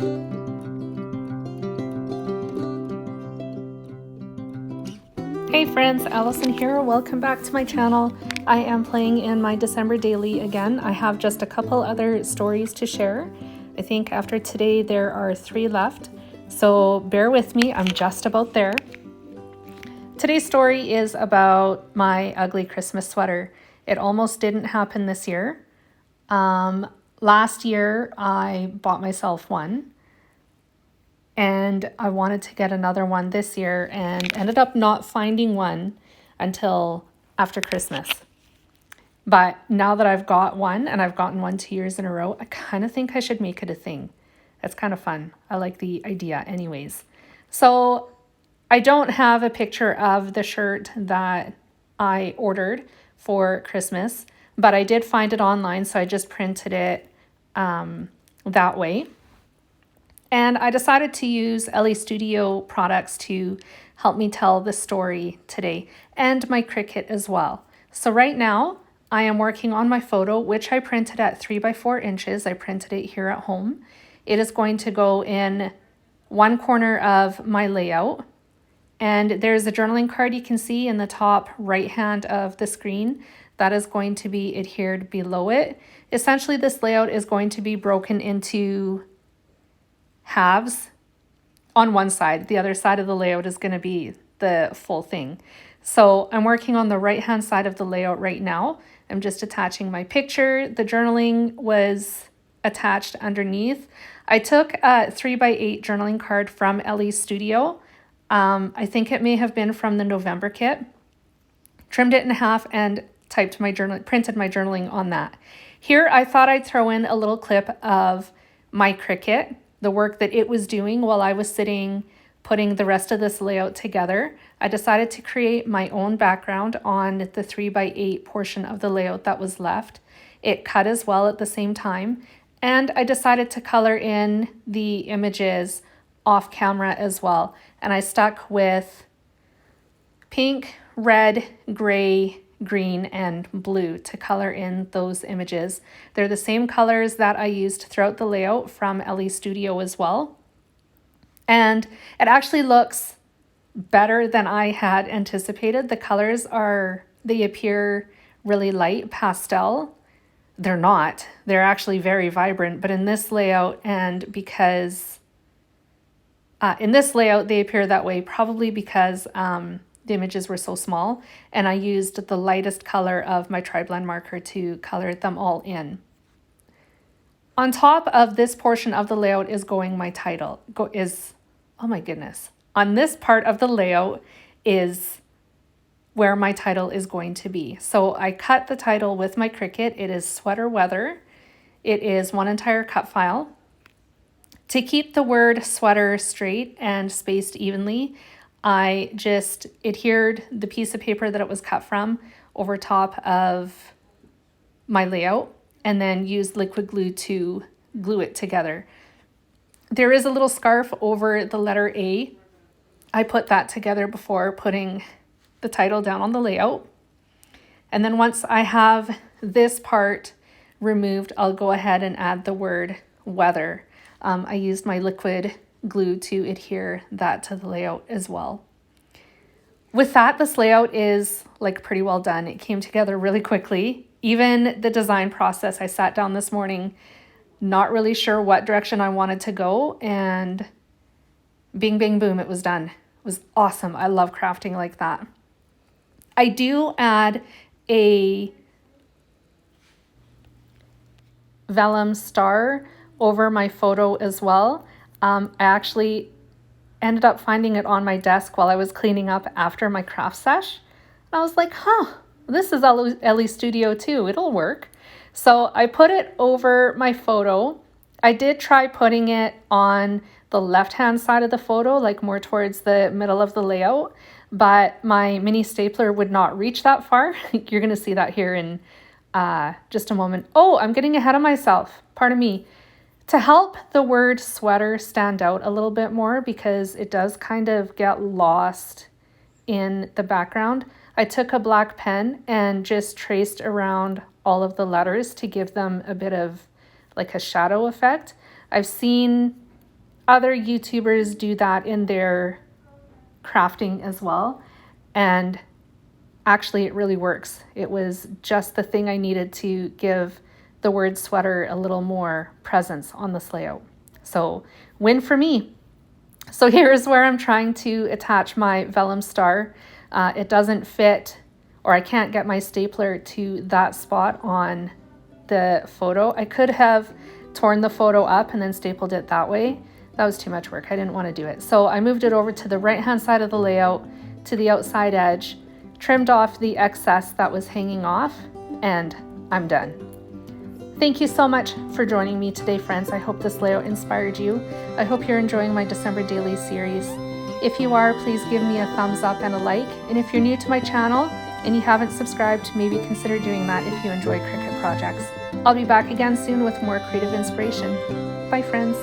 Hey friends, Allison here. Welcome back to my channel. I am playing in my December daily again. I have just a couple other stories to share. I think after today there are 3 left, so bear with me, I'm just about there. Today's story is about my ugly Christmas sweater. It almost didn't happen this year. Last year I bought myself one, and I wanted to get another one this year and ended up not finding one until after Christmas. But now that I've got one, and I've gotten one 2 years in a row, I kind of think I should make it a thing. It's kind of fun. I like the idea anyways. So I don't have a picture of the shirt that I ordered for Christmas, but I did find it online, so I just printed it that way. And I decided to use Elle Studio products to help me tell the story today, and my Cricut as well. So right now I am working on my photo, which I printed at 3x4 inches. I printed it here at home. It is going to go in one corner of my layout. And there's a journaling card you can see in the top right hand of the screen that is going to be adhered below it. Essentially, this layout is going to be broken into halves on one side. The other side of the layout is going to be the full thing. So I'm working on the right hand side of the layout right now. I'm just attaching my picture. The journaling was attached underneath. I took a 3x8 journaling card from Elle Studio. I think it may have been from the November kit. Trimmed it in half and printed my journaling on that. Here I thought I'd throw in a little clip of my Cricut, the work that it was doing while I was sitting putting the rest of this layout together. I decided to create my own background on the 3x8 portion of the layout that was left. It cut as well at the same time, and I decided to color in the images off camera as well. And I stuck with pink, red, gray, green, and blue to color in those images. They're the same colors that I used throughout the layout from Elle Studio as well. And it actually looks better than I had anticipated. The colors they appear really light pastel. They're not. They're actually very vibrant, but in this layout, and because in this layout they appear that way, probably because the images were so small, and I used the lightest color of my tri-blend marker to color them all in. On top of this portion of the layout is going my title. Oh my goodness. On this part of the layout is where my title is going to be. So I cut the title with my Cricut. It is Sweater Weather. It is one entire cut file. To keep the word sweater straight and spaced evenly, I just adhered the piece of paper that it was cut from over top of my layout and then used liquid glue to glue it together. There is a little scarf over the letter A. I put that together before putting the title down on the layout. And then once I have this part removed, I'll go ahead and add the word weather. I used my liquid glue to adhere that to the layout as well. With that, this layout is like pretty well done. It came together really quickly. Even the design process, I sat down this morning, not really sure what direction I wanted to go, and bing, bing, boom, it was done. It was awesome. I love crafting like that. I do add a vellum star over my photo as well. I actually ended up finding it on my desk while I was cleaning up after my craft sesh. And I was like, this is Elle Studio too. It'll work. So I put it over my photo. I did try putting it on the left-hand side of the photo, like more towards the middle of the layout, but my mini stapler would not reach that far. You're going to see that here in just a moment. Oh, I'm getting ahead of myself. Pardon me. To help the word sweater stand out a little bit more, because it does kind of get lost in the background, I took a black pen and just traced around all of the letters to give them a bit of like a shadow effect. I've seen other YouTubers do that in their crafting as well, and actually it really works. It was just the thing I needed to give the word sweater a little more presence on this layout. So win for me. So here's where I'm trying to attach my vellum star. It doesn't fit, or I can't get my stapler to that spot on the photo. I could have torn the photo up and then stapled it that way. That was too much work. I didn't want to do it. So I moved it over to the right hand side of the layout, to the outside edge, trimmed off the excess that was hanging off, and I'm done. Thank you so much for joining me today, friends. I hope this layout inspired you. I hope you're enjoying my December Daily series. If you are, please give me a thumbs up and a like. And if you're new to my channel and you haven't subscribed, maybe consider doing that if you enjoy Cricut projects. I'll be back again soon with more creative inspiration. Bye, friends.